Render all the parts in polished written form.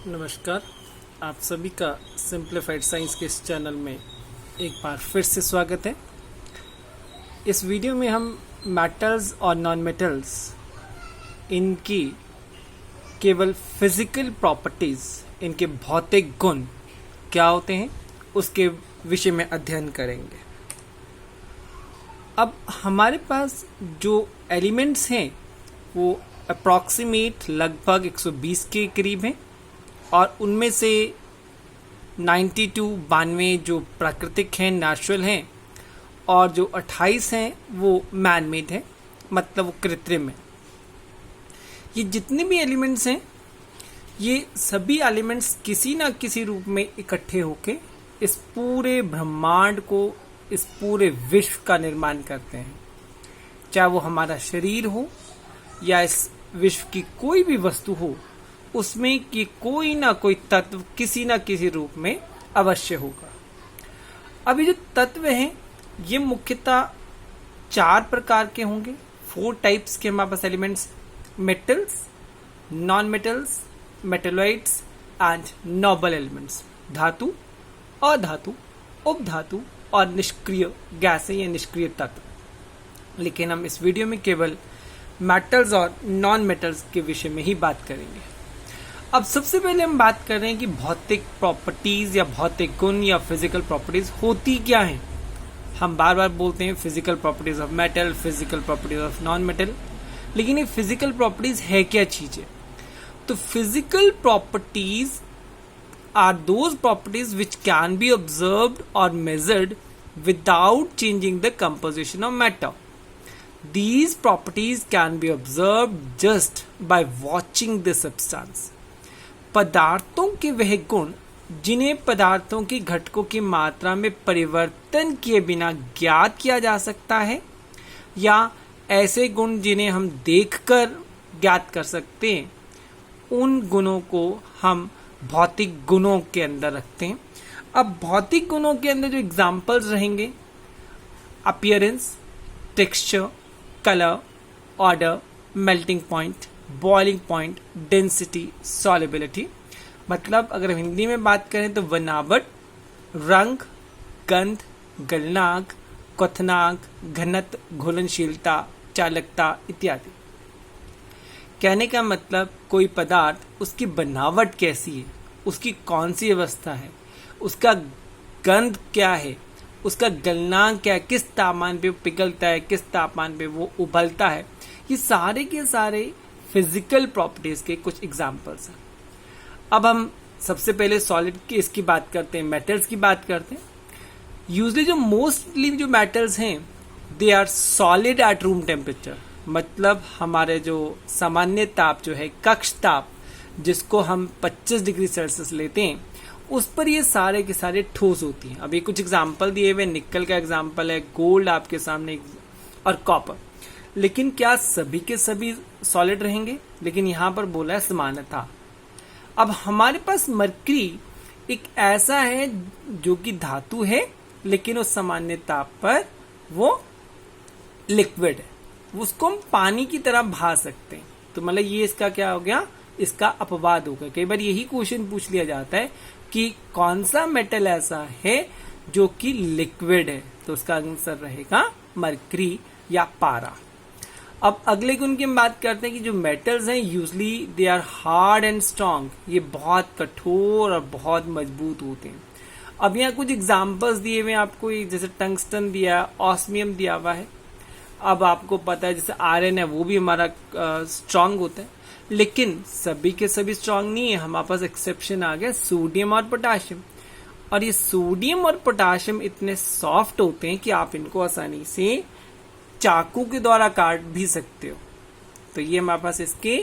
नमस्कार। आप सभी का सिंप्लीफाइड साइंस के इस चैनल में एक बार फिर से स्वागत है। इस वीडियो में हम मेटल्स और नॉन मेटल्स इनकी केवल फिजिकल प्रॉपर्टीज, इनके भौतिक गुण क्या होते हैं उसके विषय में अध्ययन करेंगे। अब हमारे पास जो एलिमेंट्स हैं वो अप्रॉक्सीमेट लगभग 120 के करीब हैं और उनमें से 92 जो प्राकृतिक हैं, नेचुरल हैं, और जो 28 हैं वो मैन मेड है, मतलब वो कृत्रिम है। ये जितने भी एलिमेंट्स हैं ये सभी एलिमेंट्स किसी ना किसी रूप में इकट्ठे होके इस पूरे ब्रह्मांड को, इस पूरे विश्व का निर्माण करते हैं। चाहे वो हमारा शरीर हो या इस विश्व की कोई भी वस्तु हो, उसमें कि कोई ना कोई तत्व किसी ना किसी रूप में अवश्य होगा। अब ये जो तत्व हैं ये मुख्यतः 4 प्रकार के होंगे। 4 टाइप्स के हमारे पास elements: metals, non metals, metalloids and noble elements. धातु, अधातु, उपधातु और निष्क्रिय गैसें या निष्क्रिय तत्व। लेकिन हम इस वीडियो में केवल मेटल्स और नॉन मेटल्स के विषय में ही बात करेंगे। अब सबसे पहले हम बात कर रहे हैं कि भौतिक प्रॉपर्टीज या भौतिक गुण या फिजिकल प्रॉपर्टीज होती क्या हैं। हम बार बार बोलते हैं physical properties of metal, physical properties of non metal, लेकिन ये फिजिकल प्रॉपर्टीज है क्या चीजें? तो physical properties are those properties which can be observed और measured without changing the composition of matter. These properties can be observed just by watching the substance. पदार्थों के वह गुण जिन्हें पदार्थों की घटकों की मात्रा में परिवर्तन किए बिना ज्ञात किया जा सकता है, या ऐसे गुण जिन्हें हम देखकर ज्ञात कर सकते हैं, उन गुणों को हम भौतिक गुणों के अंदर रखते हैं। अब भौतिक गुणों के अंदर जो एग्जाम्पल्स रहेंगे: appearance, texture, colour, order, melting point, boiling point, density, solubility. मतलब अगर हिंदी में बात करें तो बनावट, रंग, गंध, गलनांक, क्वथनांक, घनत्व, घुलनशीलता, चालकता इत्यादि। कहने का मतलब कोई पदार्थ, उसकी बनावट कैसी है, उसकी कौन सी अवस्था है, उसका गंध क्या है, उसका गलनांक क्या है, किस तापमान पे पिघलता है, किस तापमान पे वो उबलता है, ये सारे के सारे फिजिकल प्रॉपर्टीज के कुछ एग्जांपल्स हैं। अब हम सबसे पहले सॉलिड की इसकी बात करते हैं, मेटल्स की बात करते हैं। यूजली जो मोस्टली जो मेटल्स हैं they are solid at room temperature, मतलब हमारे जो सामान्य ताप जो है, कक्ष ताप, जिसको हम 25 डिग्री सेल्सियस लेते हैं, उस पर ये सारे के सारे ठोस होती हैं। अभी कुछ एग्जाम्पल दिए हुए, निकल का एग्जाम्पल है, गोल्ड आपके सामने, और कॉपर। लेकिन क्या सभी के सभी सॉलिड रहेंगे? लेकिन यहां पर बोला है समानता। अब हमारे पास मरकरी एक ऐसा है जो कि धातु है, लेकिन उस सामान्य ताप पर वो लिक्विड है, उसको हम पानी की तरह भा सकते हैं। तो मतलब ये इसका क्या हो गया, इसका अपवाद होगा। कई बार यही क्वेश्चन पूछ लिया जाता है कि कौन सा मेटल ऐसा है जो कि लिक्विड है, तो उसका आंसर रहेगा मरकरी या पारा। अब अगले गुण की हम बात करते हैं कि जो मेटल्स हैं usually they are hard and strong, ये बहुत कठोर और बहुत मजबूत होते हैं। अब यहाँ कुछ एग्जांपल्स दिए हुए हैं आपको, जैसे टंगस्टन दिया है, ऑस्मियम दिया हुआ है। अब आपको पता है जैसे आयरन है वो भी हमारा स्ट्रांग होता है, लेकिन सभी के सभी स्ट्रांग नहीं है। हमारे पास एक्सेप्शन आ गया सोडियम और पोटाशियम, और ये सोडियम और पोटाशियम इतने सॉफ्ट होते हैं कि आप इनको आसानी से चाकू के द्वारा काट भी सकते हो। तो ये हमारे पास इसके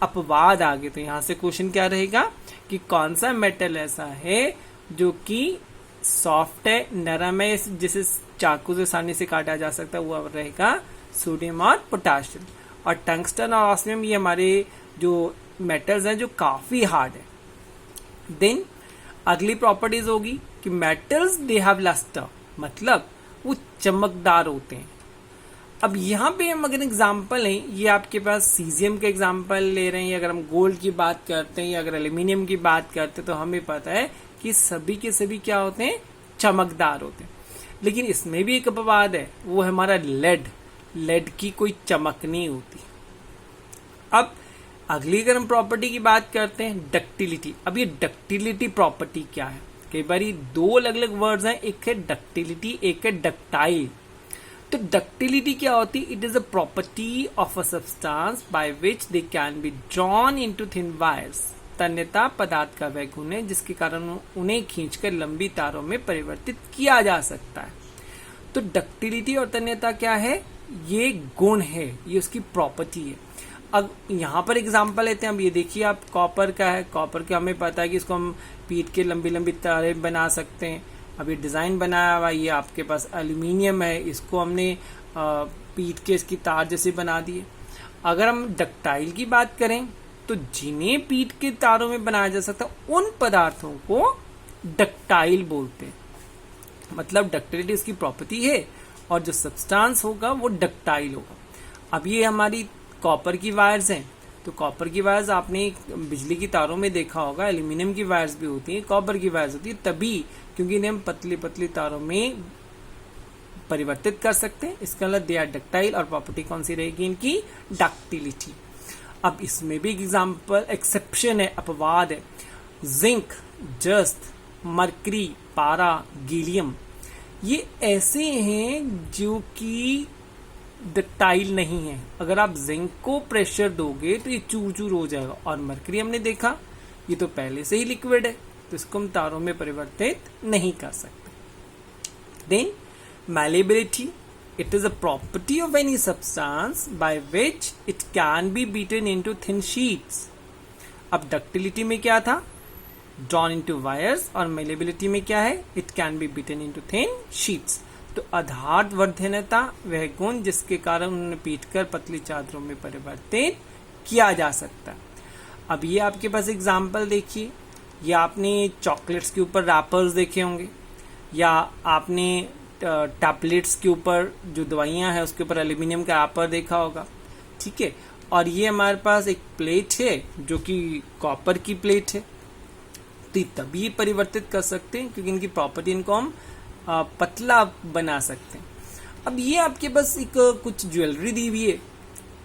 अपवाद आ गए। तो यहां से क्वेश्चन क्या रहेगा कि कौन सा मेटल ऐसा है जो कि सॉफ्ट है, नरम है, जिसे चाकू से आसानी से काटा जा सकता है, वो रहेगा सोडियम और पोटाशियम। और टंगस्टन और ऑस्मियम ये हमारे जो मेटल्स हैं जो काफी हार्ड है। देन अगली प्रॉपर्टीज होगी कि मेटल्स दे हैव लस्टर, मतलब वो चमकदार होते हैं। अब यहाँ पे हम अगर एग्जाम्पल हैं, ये आपके पास सीजियम के एग्जाम्पल ले रहे हैं, या अगर हम गोल्ड की बात करते हैं या अगर एल्यूमिनियम की बात करते हैं, तो हमें पता है कि सभी के सभी क्या होते हैं, चमकदार होते हैं। लेकिन इसमें भी एक अपवाद है, वो है हमारा लेड की कोई चमक नहीं होती। अब अगली अगर हम प्रॉपर्टी की बात करते हैं, डक्टिलिटी। अब ये डक्टिलिटी प्रॉपर्टी क्या है? कई बार दो अलग अलग वर्ड्स हैं, एक है डक्टिलिटी, एक है डक्टाइल। तो डक्टिलिटी क्या होती है? It is a property of a substance by which they can be drawn into thin wires. तन्यता पदार्थ का वह गुण है जिसके कारण उन्हें खींचकर लंबी तारों में परिवर्तित किया जा सकता है। तो डक्टिलिटी और तन्यता क्या है? ये गुण है, ये उसकी प्रॉपर्टी है। अब यहाँ पर एग्जांपल लेते हैं। अब ये देखिए, आप कॉपर का है, कॉपर के हमें पता है कि इसको हम पीट के लंबी लंबी तारें बना सकते हैं। अब ये डिजाइन बनाया हुआ, ये आपके पास एल्यूमिनियम है, इसको हमने पीट के इसकी तार जैसे बना दिए। अगर हम डक्टाइल की बात करें, तो जिन्हें पीट के तारों में बनाया जा सकता है उन पदार्थों को डक्टाइल बोलते हैं। मतलब डक्टिलिटी इसकी प्रॉपर्टी है और जो सब्सटेंस होगा वो डक्टाइल होगा। अब ये हमारी कॉपर की वायर्स हैं, तो कॉपर की वायर्स आपने बिजली की तारों में देखा होगा, एल्यूमिनियम की वायर्स भी होती हैं, कॉपर की वायर्स होती है, तभी क्योंकि इन्हें हम पतली पतली तारों में परिवर्तित कर सकते हैं। इसका मतलब दे आर डक्टाइल, और प्रॉपर्टी कौन सी रहेगी इनकी? डक्टिलिटी। अब इसमें भी एग्जाम्पल एक्सेप्शन है, अपवाद है। जिंक, जस्त, मरकरी, पारा, गीलियम, ये ऐसे हैं जो कि डक्टाइल नहीं है। अगर आप जिंक को प्रेशर दोगे तो ये चूर चूर हो जाएगा, और मरकरी हमने देखा ये तो पहले से ही लिक्विड है, तो इसको हम तारों में परिवर्तित नहीं कर सकते। Then malleability, it is a property of any substance by which it can be beaten into thin sheets. अब डक्टिलिटी में क्या था? drawn into wires, और malleability में क्या है? it can be beaten into thin sheets. तो आधार वर्धनता वह गुण जिसके कारण उन्हें पीटकर पतली चादरों में परिवर्तित किया जा सकता है। अब ये आपके पास एग्जाम्पल देखिए, या आपने चॉकलेट्स के ऊपर रैपर्स देखे होंगे, या आपने टैबलेट्स के ऊपर जो दवाइयां हैं उसके ऊपर एल्यूमिनियम का रैपर देखा होगा, ठीक है। और ये हमारे पास एक प्लेट है जो कि कॉपर की प्लेट है, तो तभी परिवर्तित कर सकते हैं क्योंकि इनकी प्रॉपर्टी इनको हम पतला बना सकते हैं। अब ये आपके पास एक कुछ ज्वेलरी दी हुई है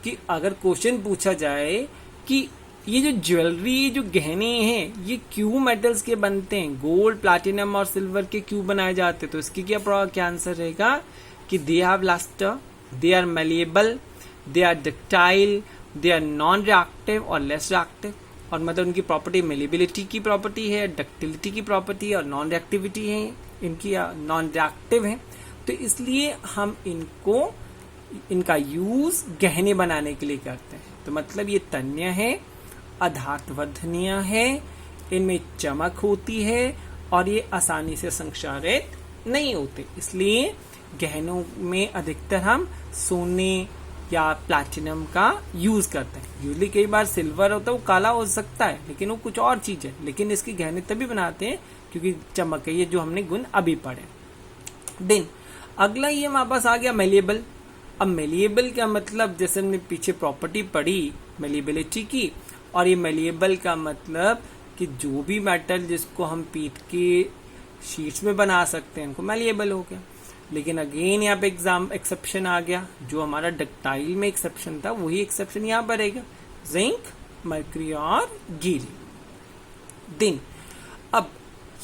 कि अगर क्वेश्चन पूछा जाए कि ये जो ज्वेलरी, जो गहने हैं, ये क्यों मेटल्स के बनते हैं, गोल्ड, प्लैटिनम और सिल्वर के क्यों बनाए जाते हैं, तो इसकी क्या आंसर रहेगा कि they have lustre, they are malleable, they are ductile, they are non reactive और लेस रिएक्टिव। और मतलब उनकी प्रॉपर्टी मेलिएबिलिटी की प्रॉपर्टी है, डक्टिलिटी की प्रॉपर्टी है, और नॉन रिएक्टिविटी है इनकी, नॉन रिएक्टिव है। तो इसलिए हम इनका यूज गहने बनाने के लिए करते हैं। तो मतलब ये तन्य है, आधारवर्धनीय है, इनमें चमक होती है और ये आसानी से संक्षारित नहीं होते, इसलिए गहनों में अधिकतर हम सोने या प्लैटिनम का यूज करते हैं। यूजली कई बार सिल्वर होता है, वो काला हो सकता है लेकिन वो कुछ और चीज है, लेकिन इसके गहने तभी बनाते हैं क्योंकि चमक है, ये जो हमने गुण अभी पढ़े। देन अगला ये हमारे पास आ गया मेलिएबल। अब मेलिएबल का मतलब, जैसे हमने पीछे प्रॉपर्टी पढ़ी मेलिएबिलिटी की, और ये मेलिएबल का मतलब कि जो भी मेटल जिसको हम पीट के शीट्स में बना सकते हैं उनको मेलिएबल हो गया। लेकिन अगेन यहाँ पे एक्सेप्शन आ गया, जो हमारा डक्टाइल में एक्सेप्शन था वही एक्सेप्शन यहाँ पर रहेगा, जिंक, मरकरी और गीली। देन अब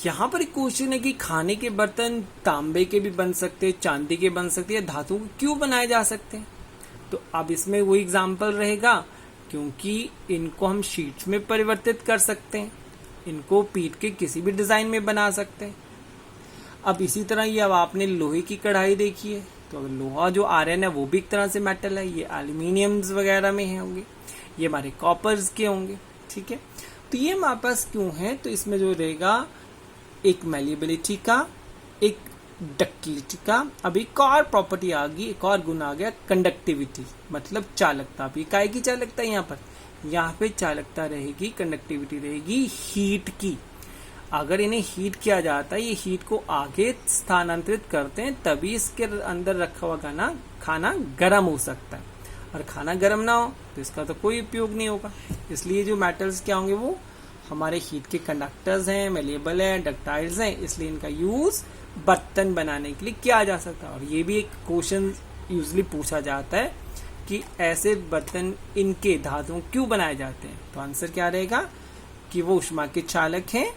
यहाँ पर एक क्वेश्चन है कि खाने के बर्तन तांबे के भी बन सकते हैं, चांदी के बन सकते हैं, धातु के क्यों बनाए जा सकते हैं? तो अब इसमें वो एग्जाम्पल रहेगा क्योंकि इनको हम शीट्स में परिवर्तित कर सकते हैं, इनको पीट के किसी भी डिजाइन में बना सकते हैं। अब इसी तरह ये, अब आपने लोहे की कढ़ाई देखी है, तो लोहा जो आयरन है वो भी एक तरह से मेटल है, ये एल्यूमिनियम्स वगैरह में होंगे, ये हमारे कॉपर्स के होंगे, ठीक है। तो ये हमारे पास क्यों है? तो इसमें जो रहेगा एक मेलिएबिलिटी का, एक डक्टिलिटी का। अब एक और प्रॉपर्टी आ गई, एक और गुण आ गया कंडक्टिविटी, मतलब चालकता। अब ये काय की चालकता है? यहाँ पे चालकता रहेगी, कंडक्टिविटी रहेगी हीट की। अगर इन्हें हीट किया जाता है, ये हीट को आगे स्थानांतरित करते हैं, तभी इसके अंदर रखा हुआ खाना गर्म हो सकता है। और खाना गर्म ना हो तो इसका तो कोई उपयोग नहीं होगा। इसलिए जो मेटल्स क्या होंगे, वो हमारे हीट के कंडक्टर्स हैं, मेलेबल हैं, डक्टाइल्स हैं, इसलिए इनका यूज बर्तन बनाने के लिए किया जा सकता है। और ये भी एक क्वेश्चन यूजली पूछा जाता है कि ऐसे बर्तन इनके धातुओं क्यों बनाए जाते हैं। तो आंसर क्या रहेगा कि वो ऊष्मा के चालक हैं,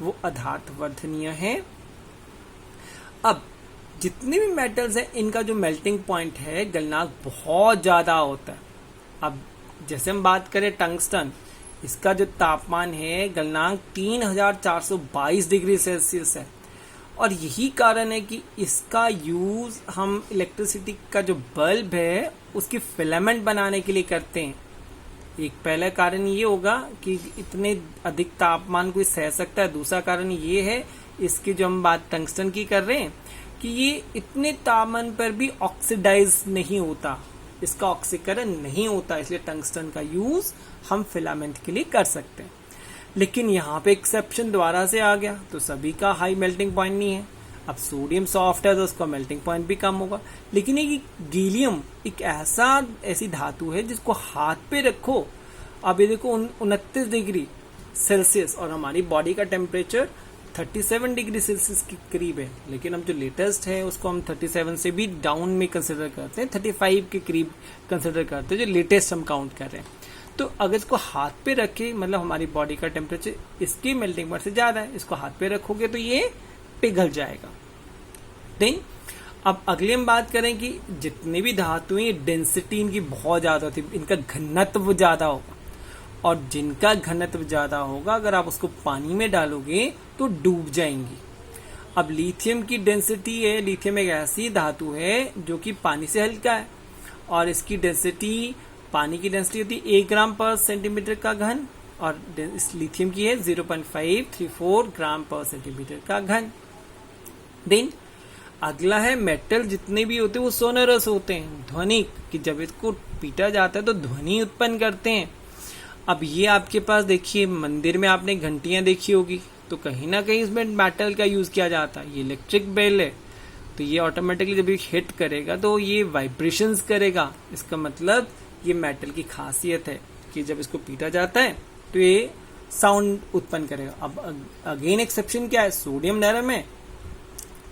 वो अधातुवर्धनीय हैं। अब जितने भी मेटल्स हैं, इनका जो मेल्टिंग पॉइंट है, गलनांक बहुत ज्यादा होता है। अब जैसे हम बात करें टंगस्टन, इसका जो तापमान है गलनांक 3422 डिग्री सेल्सियस है। और यही कारण है कि इसका यूज हम इलेक्ट्रिसिटी का जो बल्ब है उसकी फिलामेंट बनाने के लिए करते हैं। एक पहला कारण ये होगा कि इतने अधिक तापमान को सह सकता है। दूसरा कारण ये है, इसकी जो हम बात टंगस्टन की कर रहे हैं, कि ये इतने तापमान पर भी ऑक्सीडाइज नहीं होता, इसका ऑक्सीकरण नहीं होता, इसलिए टंगस्टन का यूज हम फिलामेंट के लिए कर सकते हैं। लेकिन यहाँ पे एक्सेप्शन दोबारा से आ गया, तो सभी का हाई मेल्टिंग पॉइंट नहीं है। अब सोडियम सॉफ्ट है तो उसका मेल्टिंग पॉइंट भी कम होगा। लेकिन ये गीलियम एक ऐसी धातु है जिसको हाथ पे रखो, अब ये देखो 29 डिग्री सेल्सियस और हमारी बॉडी का टेम्परेचर 37 डिग्री सेल्सियस के करीब है। लेकिन अब जो लेटेस्ट है उसको हम 37 से भी डाउन में कंसिडर करते हैं, 35 के करीब कंसिडर करते हैं, जो लेटेस्ट हम काउंट कर रहे हैं। तो अगर इसको हाथ पे रखे, मतलब हमारी बॉडी का टेम्परेचर इसकी मेल्टिंग पॉइंट से ज्यादा है, इसको हाथ पे रखोगे तो ये पिघल जाएगा। देन अब अगली हम बात करें कि जितने भी धातुएं डेंसिटी इनकी बहुत ज्यादा होती है, इनका घनत्व ज्यादा होगा। और जिनका घनत्व ज्यादा होगा, अगर आप उसको पानी में डालोगे तो डूब जाएंगी। अब लिथियम की डेंसिटी है, लिथियम एक ऐसी धातु है जो कि पानी से हल्का है, और इसकी डेंसिटी, पानी की डेंसिटी होती है 1 ग्राम पर सेंटीमीटर का घन, और इस लिथियम की है 0.534 ग्राम पर सेंटीमीटर का घन। देन अगला है मेटल जितने भी होते हैं वो सोनरस होते हैं, ध्वनिक, कि जब इसको पीटा जाता है तो ध्वनि उत्पन्न करते हैं। अब ये आपके पास देखिए, मंदिर में आपने घंटियां देखी होगी, तो कहीं ना कहीं इसमें मेटल का यूज किया जाता है। ये इलेक्ट्रिक बेल है, तो ये ऑटोमेटिकली जब ये हिट करेगा तो ये वाइब्रेशंस करेगा। इसका मतलब ये मेटल की खासियत है कि जब इसको पीटा जाता है तो ये साउंड उत्पन्न करेगा। अब अगेन एक्सेप्शन क्या है, सोडियम नरम है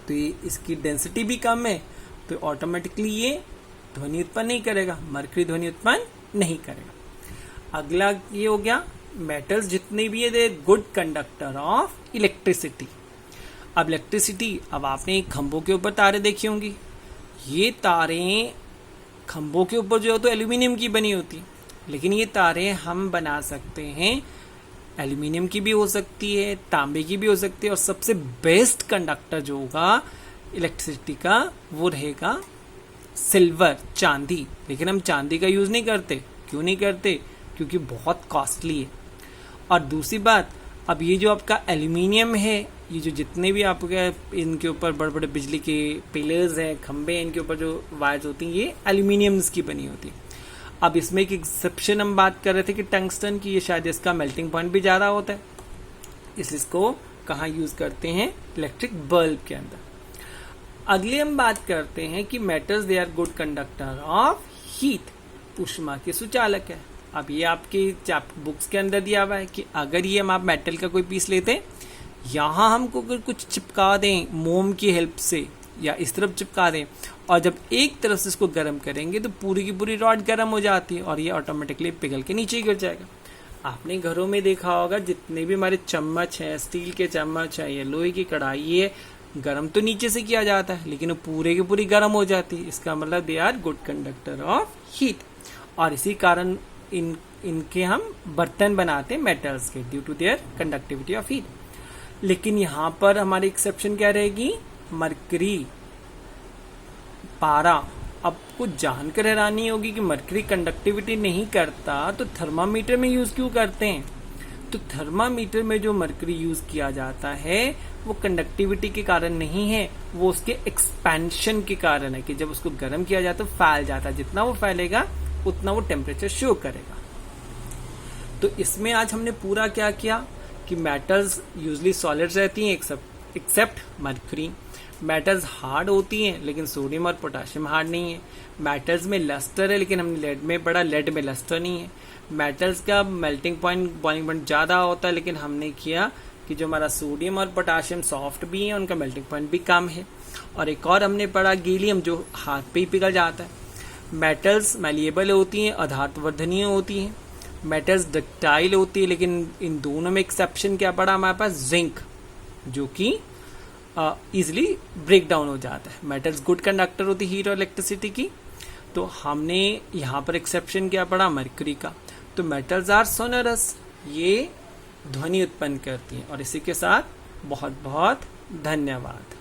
तो ये इसकी डेंसिटी भी कम है, तो ऑटोमेटिकली ये ध्वनि उत्पन्न नहीं करेगा, मरकरी ध्वनि उत्पन्न नहीं करेगा। अगला ये हो गया, मेटल्स जितने भी है दे गुड कंडक्टर ऑफ इलेक्ट्रिसिटी। अब इलेक्ट्रिसिटी, अब आपने खंभों के ऊपर तारे देखी होंगी, ये तारें खंभों के ऊपर जो है तो एल्यूमिनियम की बनी होती, लेकिन ये तारें हम बना सकते हैं, एल्यूमिनियम की भी हो सकती है, तांबे की भी हो सकती है, और सबसे बेस्ट कंडक्टर जो होगा इलेक्ट्रिसिटी का वो रहेगा सिल्वर, चांदी। लेकिन हम चांदी का यूज नहीं करते। क्यों नहीं करते? क्योंकि बहुत कॉस्टली है। और दूसरी बात, अब ये जो आपका एल्यूमिनियम है, ये जो जितने भी आपके इनके ऊपर बड़े बड़े बिजली के पिलर्स हैं, खंबे हैं, इनके ऊपर जो वायर्स होती हैं, ये एल्यूमिनियम्स की बनी होती है। अब इसमें एक एक्सेप्शन हम बात कर रहे थे कि टंगस्टन की, ये शायद इसका मेल्टिंग पॉइंट भी ज़्यादा होता है, इसलिए इसको कहाँ यूज़ करते हैं, इलेक्ट्रिक बल्ब के अंदर। अगले हम बात करते हैं कि metals they are good conductor of heat, ऊष्मा के सुचालक है। अब ये आपके बुक्स के अंदर दिया हुआ है कि अगर ये हम आप मेटल का कोई पीस लेते हैं, यहाँ हमको अगर कुछ चिपका दें मोम की हेल्प से, या इस तरफ चिपका दें, और जब एक तरफ से इसको गर्म करेंगे तो पूरी की पूरी रॉड गर्म हो जाती है और ये ऑटोमेटिकली पिघल के नीचे गिर जाएगा। आपने घरों में देखा होगा, जितने भी हमारे चम्मच हैं, स्टील के चम्मच है या लोहे की कढ़ाई है, गर्म तो नीचे से किया जाता है लेकिन वो पूरे की पूरी गर्म हो जाती है। इसका मतलब they are good conductor of heat, और इसी कारण इनके हम बर्तन बनाते हैं मेटल्स के, due to their conductivity of heat. लेकिन यहाँ पर हमारी एक्सेप्शन क्या रहेगी, मरकरी, पारा। अब कुछ जानकर हैरानी होगी कि मरकरी कंडक्टिविटी नहीं करता तो थर्मामीटर में यूज क्यों करते हैं। तो थर्मामीटर में जो मरकरी यूज किया जाता है वो कंडक्टिविटी के कारण नहीं है, वो उसके एक्सपेंशन के कारण है कि जब उसको गर्म किया जाए तो फैल जाता है, जितना वो फैलेगा उतना वो टेम्परेचर शो करेगा। तो इसमें आज हमने पूरा क्या किया कि मेटल्स यूजली सॉलिड रहती हैं एक्सेप्ट मर्क्यूरी। मेटल्स हार्ड होती हैं लेकिन सोडियम और पोटाशियम हार्ड नहीं है। मेटल्स में लस्टर है लेकिन हमने लेड में पढ़ा लेड में लस्टर नहीं है। मेटल्स का मेल्टिंग पॉइंट बॉइलिंग पॉइंट ज़्यादा होता है लेकिन हमने किया कि जो हमारा सोडियम और पोटाशियम सॉफ्ट भी है उनका मेल्टिंग पॉइंट भी कम है। और एक और हमने पढ़ा गीलियम जो हाथ पे ही पिघल जाता है। मेटल्स मैलिएबल होती हैं, आधारवर्धनीय होती हैं। मेटल्स डक्टाइल होती है लेकिन इन दोनों में एक्सेप्शन क्या पड़ा हमारे पास, जिंक, जो कि इजिली ब्रेक डाउन हो जाता है। मेटल्स गुड कंडक्टर होती है हीट और इलेक्ट्रिसिटी की। तो हमने यहाँ पर एक्सेप्शन क्या पड़ा, मरकरी का। तो मेटल्स आर सोनरस, ये ध्वनि उत्पन्न करती हैं। और इसी के साथ बहुत बहुत धन्यवाद।